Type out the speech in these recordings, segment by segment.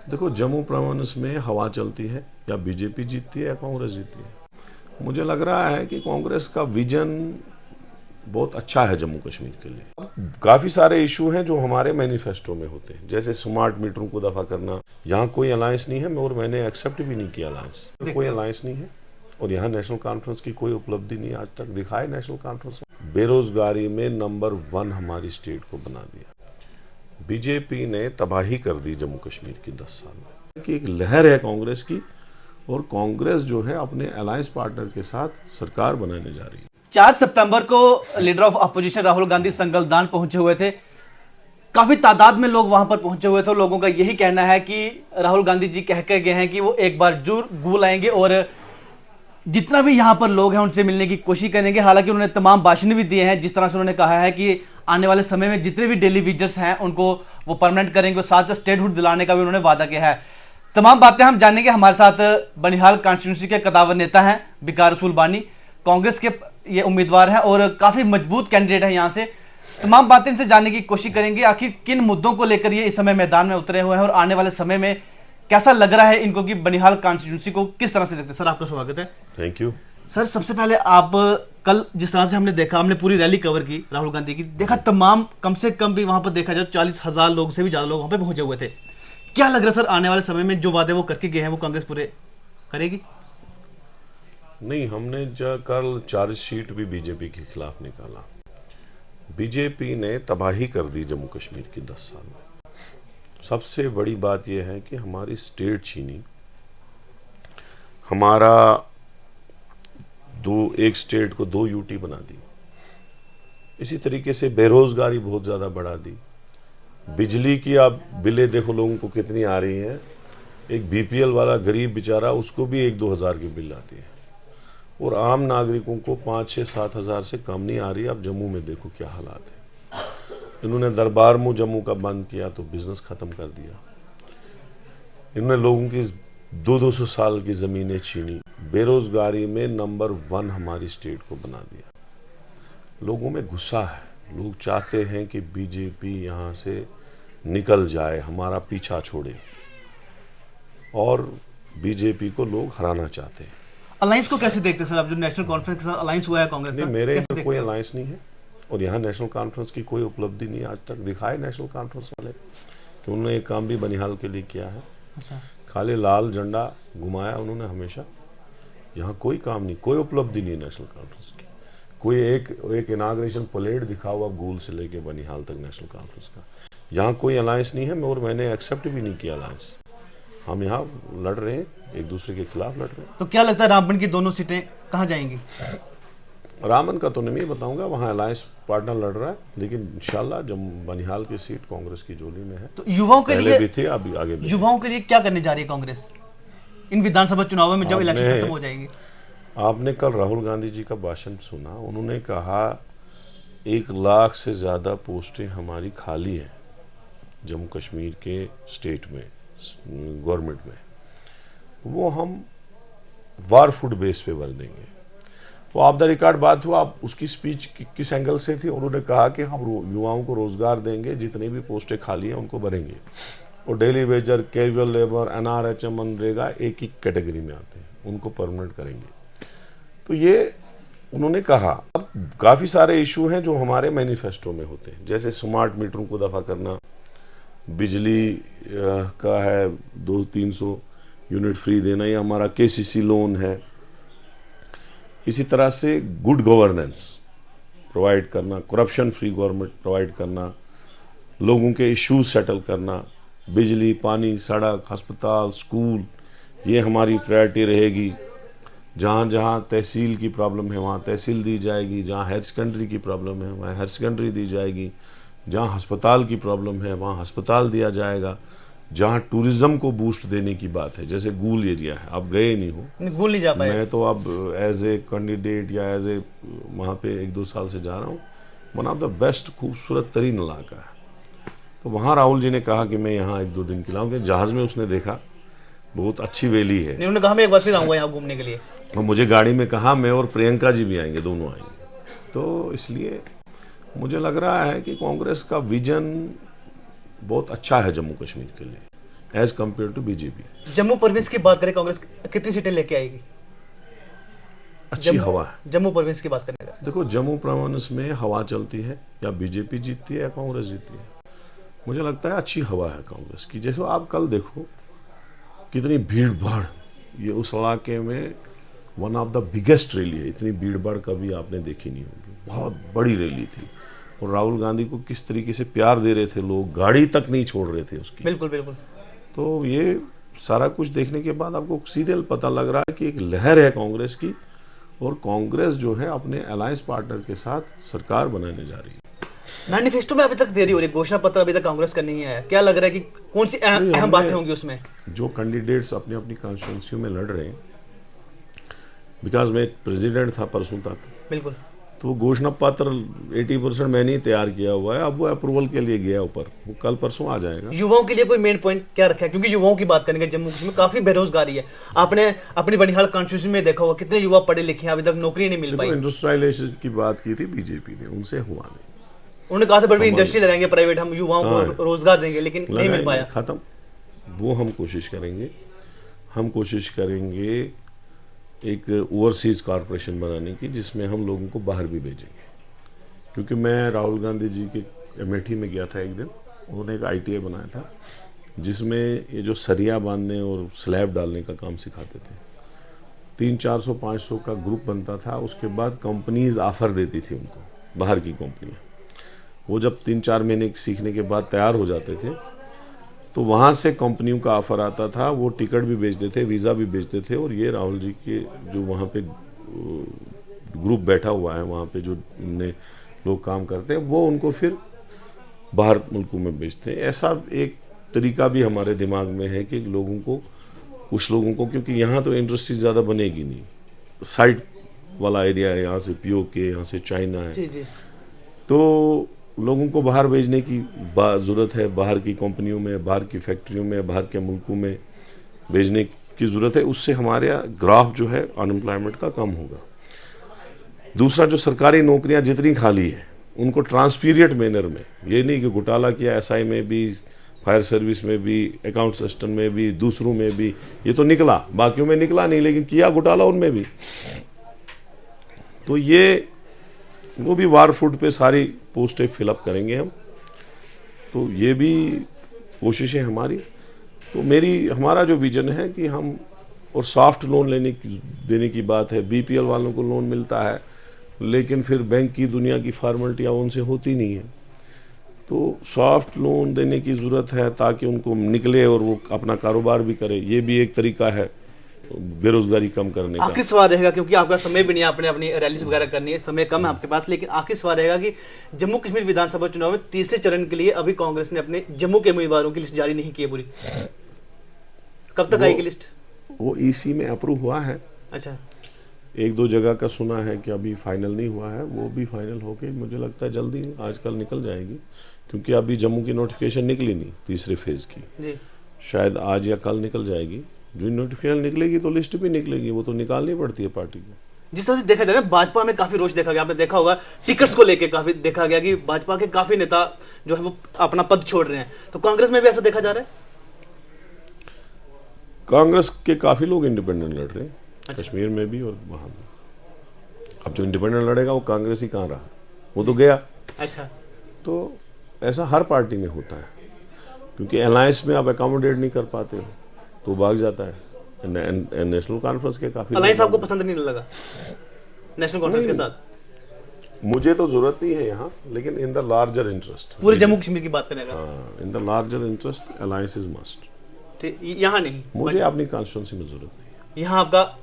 देखो, जम्मू प्रोविंस में हवा चलती है, या बीजेपी जीतती है या कांग्रेस जीतती है। मुझे लग रहा है कि कांग्रेस का विजन बहुत अच्छा है जम्मू कश्मीर के लिए। काफी सारे इशू हैं जो हमारे मैनिफेस्टो में होते हैं, जैसे स्मार्ट मीटरों को दफा करना। यहाँ कोई अलायंस नहीं है और मैंने एक्सेप्ट भी नहीं किया अलायंस। कोई अलायंस नहीं है और यहाँ नेशनल कॉन्फ्रेंस की कोई उपलब्धि नहीं आज तक दिखाए नेशनल कॉन्फ्रेंस। बेरोजगारी में नंबर 1 हमारी स्टेट को बना दिया। बीजेपी ने तबाही कर दी जम्मू कश्मीर की 10 साल में। कि एक लहर है कांग्रेस की, और कांग्रेस जो है अपने अलायंस पार्टनर के साथ सरकार बनाने जा रही है। 4 सितंबर को leader of opposition Rahul Gandhi Sangaldan पहुंचे हुए थे। काफी तादाद में लोग वहां पर पहुंचे हुए थे। लोगों का यही कहना है कि राहुल गांधी जी कह के गए हैं कि वो एक बार जरूर गूल आएंगे और जितना भी यहां पर लोग हैं उनसे मिलने की कोशिश करेंगे। हालांकि उन्होंने तमाम भाषण भी दिए हैं, जिस तरह से उन्होंने कहा है कि आने वाले समय में जितने भी डेली विजिटर्स हैं उनको वो परमानेंट करेंगे, साथ स्टेटहुड दिलाने का भी उन्होंने वादा किया है। तमाम बातें हम जानेंगे। हमारे साथ बनिहाल कॉन्स्टिट्यूंसी के कदावर नेता हैं बिकार रसूल बानी, कांग्रेस के ये उम्मीदवार हैं और काफी मजबूत कैंडिडेट है। यहाँ से तमाम बातें इनसे जानने की कोशिश करेंगे, आखिर किन मुद्दों को लेकर ये इस समय मैदान में उतरे हुए हैं और आने वाले समय में कैसा लग रहा है इनको कि बनिहाल कॉन्स्टिट्यूंसी को किस तरह से देखते हैं। सर, आपका स्वागत है। थैंक यू सर, सबसे पहले आप कल जिस तरह से हमने देखा, हमने पूरी रैली कवर की राहुल गांधी की, देखा तमाम कम से कम भी वहां पर देखा जाए 40,000 लोग से भी ज्यादा लोग वहां पे पहुंचे हुए थे। क्या लग रहा है सर, आने वाले समय में जो वादे वो करके गए हैं वो कांग्रेस पूरे करेगी? नहीं, हमने कल चार्जशीट भी बीजेपी के खिलाफ निकाला। बीजेपी ने तबाही कर दी जम्मू कश्मीर की 10 साल में। सबसे बड़ी बात यह है कि हमारी स्टेट छीनी, हमारा एक स्टेट को 2 यूटी बना दी। इसी तरीके से बेरोजगारी बहुत ज्यादा बढ़ा दी। बिजली की आप बिलें देखो लोगों को कितनी आ रही हैं। एक बीपीएल वाला गरीब बेचारा, उसको भी 1-2 हज़ार की बिल आती है, और आम नागरिकों को 5-6-7 हज़ार से कम नहीं आ रही। आप जम्मू में देखो क्या हालात है। इन्होंने दरबार मुंह जम्मू का बंद किया तो बिजनेस खत्म कर दिया। इन्होंने लोगों की 200-200 साल की जमीनें छीनी। बेरोजगारी में नंबर 1 हमारी स्टेट को बना दिया। लोगों में गुस्सा है, लोग चाहते हैं कि बीजेपी यहां से निकल जाए, हमारा पीछा छोड़े, और बीजेपी को लोग हराना चाहते हैं। अलायंस को कैसे देखते हैं सर, अब जो नेशनल कॉन्फ्रेंस अलायंस हुआ है कांग्रेस का? नहीं, मेरे यहाँ कोई अलायंस नहीं है और यहाँ नेशनल कॉन्फ्रेंस की कोई उपलब्धि नहीं आज तक दिखाए नेशनल कॉन्फ्रेंस वाले कि उन्होंने एक काम भी बनिहाल के लिए किया है। अच्छा, खाली लाल झंडा घुमाया उन्होंने हमेशा। यहाँ कोई काम नहीं, कोई उपलब्धि नहीं नेशनल कॉन्फ्रेंस की। कोई एक इनाग्रेशन प्लेट दिखा हुआ गूल से लेके बनिहाल तक नेशनल कॉन्फ्रेंस का। यहाँ कोई अलायंस नहीं है और मैंने एक्सेप्ट भी नहीं किया अलायंस। हम यहाँ लड़ रहे हैं, एक दूसरे के खिलाफ लड़ रहे हैं। तो क्या लगता है रामबन की दोनों सीटें कहाँ जाएंगी? रामन का तो नहीं बताऊंगा, वहाँ अलायंस पार्टनर लड़ रहा है, लेकिन इंशाल्लाह जब बनिहाल की सीट कांग्रेस की झोली में है। तो युवाओं के लिए भी थे, अभी आगे भी। युवाओं के लिए क्या करने जा रही है कांग्रेस इन विधानसभा चुनावों में जब इलेक्शन खत्म हो जाएगी? आपने कल राहुल गांधी जी का भाषण सुना। उन्होंने कहा 1 लाख से ज्यादा पोस्टें हमारी खाली हैं जम्मू कश्मीर के स्टेट में, गवर्नमेंट में, वो हम वार फूड बेस पे भर देंगे। वो ऑफ द रिकॉर्ड बात हुआ। आप उसकी स्पीच किस एंगल से थी? उन्होंने कहा कि हम युवाओं को रोजगार देंगे, जितनी भी पोस्टें खाली हैं उनको भरेंगे, और daily Vaser, casual labour, NRHM, MNREGA एक ही कैटेगरी में आते हैं, उनको परमानेंट करेंगे। तो ये उन्होंने कहा। अब काफी सारे इशू हैं जो हमारे मैनिफेस्टो में होते हैं, जैसे स्मार्ट मीटरों को दफा करना, बिजली का है 200-300 यूनिट फ्री देना, ये हमारा केसीसी लोन है। इसी तरह से गुड गवर्नेंस प्रोवाइड करना, करप्शन फ्री गवर्नमेंट प्रोवाइड करना, लोगों के इश्यूज सेटल करना, बिजली, पानी, सड़क, अस्पताल, स्कूल, ये हमारी प्रायोरिटी रहेगी। जहाँ जहाँ तहसील की प्रॉब्लम है वहाँ तहसील दी जाएगी, जहाँ हायर सेकेंडरी की प्रॉब्लम है वहाँ हायर सेकेंडरी दी जाएगी, जहाँ अस्पताल की प्रॉब्लम है वहाँ अस्पताल दिया जाएगा। जहाँ टूरिज्म को बूस्ट देने की बात है, जैसे गूल एरिया है, आप गए नहीं हो, गूल नहीं जा पाए। मैं तो अब एज ए कैंडिडेट या एज ए वहाँ पे 1-2 साल से जा रहा हूँ। वन ऑफ द बेस्ट, खूबसूरत तरीन इलाका है। तो वहाँ राहुल जी ने कहा कि मैं यहाँ 1-2 दिन के लिए जहाज में उसने देखा बहुत अच्छी वैली है। उन्होंने कहा मैं एक बार फिर आऊंगा यहाँ घूमने के लिए, और मुझे गाड़ी में कहा मैं और प्रियंका जी भी आएंगे, दोनों आएंगे। तो इसलिए मुझे लग रहा है कि कांग्रेस का विजन बहुत अच्छा है जम्मू कश्मीर के लिए। As compare to BJP. Jammu province की बात करें, कांग्रेस कितनी सीटें लेके आएगी? अच्छी हवा है। जम्मू प्रोविंस की बात करें अगर। देखो, जम्मू प्रोविंस में हवा चलती है, या बीजेपी जीतती है या कांग्रेस जीतती है। मुझे लगता है अच्छी हवा है कांग्रेस की। जैसे आप कल देखो कितनी भीड़ भाड़, ये उस इलाके में one of the biggest rally है। इतनी भीड़ भाड़ कभी आपने देखी नहीं होगी, बहुत बड़ी रैली थी। और राहुल गांधी को किस तरीके से प्यार दे रहे थे लोग, गाड़ी तक नहीं छोड़ रहे थे उसकी। बिल्कुल बिल्कुल। तो ये सारा कुछ देखने के बाद आपको सीरियल पता लग रहा है कि एक लहर है कांग्रेस की, और कांग्रेस जो है अपने अलायंस पार्टनर के साथ सरकार बनाने जा रही है। मैनिफेस्टो में अभी तक देरी हो रही है, घोषणा पत्र अभी तक कांग्रेस का नहीं आया। क्या लग रहा है कि कौन सी अहम बातें होंगी उसमें? जो कैंडिडेट्स अपनी अपनी कॉन्स्टिट्यूंसी में लड़ रहे हैं, बिकॉज मैं प्रेसिडेंट था परसों तक, बिल्कुल, तो घोषणा पत्र 80% मैंने ही तैयार किया हुआ है। अब वो अप्रूवल के लिए गया ऊपर, वो कल परसों आ जाएगा। युवाओं के लिए कोई मेन पॉइंट क्या रखा है? क्योंकि युवाओं की बात करेंगे, जम्मू कश्मीर में काफी बेरोजगारी है। आपने अपनी बनिहाल कॉन्स्टिट्यूशन में देखा होगा कितने युवा पढ़े लिखे हैं, अभी तक नौकरी नहीं मिल पाई। इंडस्ट्रियलाइजेशन की बात की थी बीजेपी ने, उनसे हुआ नहीं। उन्होंने कहा था बड़ी इंडस्ट्री लगाएंगे प्राइवेट, हम युवाओं को रोजगार देंगे, लेकिन नहीं मिल पाया। खत्म। वो हम कोशिश करेंगे, हम कोशिश करेंगे एक ओवरसीज कॉरपोरेशन बनाने की, जिसमें हम लोगों को बाहर भी भेजेंगे। क्योंकि मैं राहुल गांधी जी के अमेठी में गया था एक दिन, उन्होंने एक ITA बनाया था जिसमें ये जो सरिया बांधने और स्लैब डालने का काम सिखाते थे। 300-400-500 का ग्रुप बनता था, उसके बाद कंपनीज ऑफर देती थी उनको, बाहर की कंपनियां। वो जब 3-4 महीने सीखने के बाद तैयार हो जाते थे, तो वहाँ से कंपनियों का ऑफर आता था, वो टिकट भी बेचते थे, वीज़ा भी बेचते थे। और ये राहुल जी के जो वहाँ पे ग्रुप बैठा हुआ है, वहाँ पे जो इनने लोग काम करते हैं, वो उनको फिर बाहर मुल्कों में बेचते हैं। ऐसा एक तरीका भी हमारे दिमाग में है कि लोगों को, कुछ लोगों को, क्योंकि यहाँ तो इंडस्ट्री ज़्यादा बनेगी नहीं, साइड वाला एरिया है, यहाँ से POK, यहाँ से चाइना है, जी जी। तो लोगों को बाहर भेजने की ज़रूरत है। बाहर की कंपनियों में, बाहर की फैक्ट्रियों में, बाहर के मुल्कों में भेजने की ज़रूरत है। उससे हमारे ग्राफ जो है अनएम्प्लॉयमेंट का कम होगा। दूसरा, जो सरकारी नौकरियां जितनी खाली है उनको ट्रांसपीरियड मैनर में, ये नहीं कि घोटाला किया SI में भी, फायर सर्विस में भी, अकाउंट सिस्टम में भी, दूसरों में भी, ये तो निकला, बाकियों में निकला नहीं, लेकिन किया घोटाला उनमें भी। तो ये वो भी वार फूड पे सारी पोस्टें फिलअप करेंगे हम। तो ये भी कोशिशें हमारी। तो हमारा जो विजन है कि हम, और सॉफ्ट लोन देने की बात है। BPL वालों को लोन मिलता है, लेकिन फिर बैंक की दुनिया की फॉर्मेलिटियाँ उनसे होती नहीं है। तो सॉफ्ट लोन देने की ज़रूरत है ताकि उनको निकले और वो अपना कारोबार भी करे। ये भी एक तरीका है बेरोजगारी कम करने का। आखिरी सवाल रहेगा, क्योंकि आपका समय भी नहीं है, आपने अपनी रैलीज वगैरह करनी है, समय कम है आपके पास, लेकिन आखिरी सवाल रहेगा कि जम्मू कश्मीर विधानसभा चुनाव में तीसरे चरण के लिए अभी कांग्रेस ने अपने जम्मू के उम्मीदवारों की लिस्ट जारी नहीं की है पूरी। कब तक आएगी लिस्ट? वो EC में अप्रूव हुआ है। अच्छा, 1-2 जगह का सुना है कि अभी फाइनल नहीं हुआ है। वो भी फाइनल होके मुझे लगता है जल्दी आजकल निकल जाएगी, क्योंकि अभी जम्मू की नोटिफिकेशन निकली नहीं तीसरे फेज की जी। शायद आज या कल निकल जाएगी। जो नोटिफिकेशन निकलेगी तो लिस्ट भी निकलेगी, वो तो निकालनी पड़ती है पार्टी को। जिस तरह से देखा जाए ना, भाजपा में काफी रोष देखा गया, आपने देखा होगा टिकट्स को लेके काफी देखा गया कि भाजपा के काफी नेता जो है वो अपना पद छोड़ रहे हैं। तो कांग्रेस में भी ऐसा देखा जा रहा है? कांग्रेस के काफी लोग इंडिपेंडेंट लड़ रहे हैं। अच्छा। कश्मीर में भी और वहां भी। अब जो इंडिपेंडेंट लड़ेगा वो कांग्रेस ही कहाँ रहा, वो तो गया। अच्छा, तो ऐसा हर पार्टी में होता है, क्योंकि अलायंस में आप अकोमोडेट नहीं कर पाते हो तो भाग जाता है। नेशनल कॉन्फ्रेंस के काफी अलायंस आपको पसंद नहीं लगा नेशनल कॉन्फ्रेंस के साथ? मुझे तो जरूरत नहीं है यहाँ, लेकिन इन द लार्जर इंटरेस्ट, पूरे जम्मू कश्मीर की बात करेगा, in the larger interest alliance is must. ठीक, यहाँ नहीं, मुझे अपनी कॉन्स्टिट्यूंसी में जरूरत नहीं है। यहाँ आपका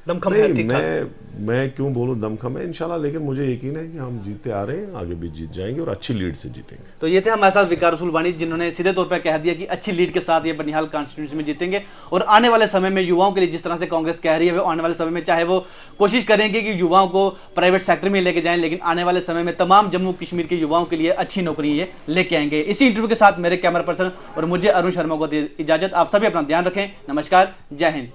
दमखम है? ठीक ठाक। मैं क्यों बोलूं दमखम है, इंशाल्लाह, लेकिन मुझे यकीन है कि हम जीतते आ रहे हैं, आगे भी जीत जाएंगे और अच्छी लीड से जीतेंगे। तो ये थे हमारे साथ विकार रसूल वानी, जिन्होंने सीधे तौर पर कह दिया कि अच्छी लीड के साथ ये बनिहाल कॉन्स्टिट्यूंसी में जीतेंगे। और आने वाले समय में युवाओं के लिए जिस तरह से कांग्रेस कह रही है, वो आने वाले समय में चाहे वो कोशिश करेंगे कि युवाओं को प्राइवेट सेक्टर में लेके जाएं, लेकिन आने वाले समय में तमाम जम्मू कश्मीर के युवाओं के लिए अच्छी नौकरी ये लेके आएंगे। इसी इंटरव्यू के साथ मेरे कैमरा पर्सन और मुझे अरुण शर्मा को दे इजाजत। आप सभी अपना ध्यान रखें। नमस्कार, जय हिंद।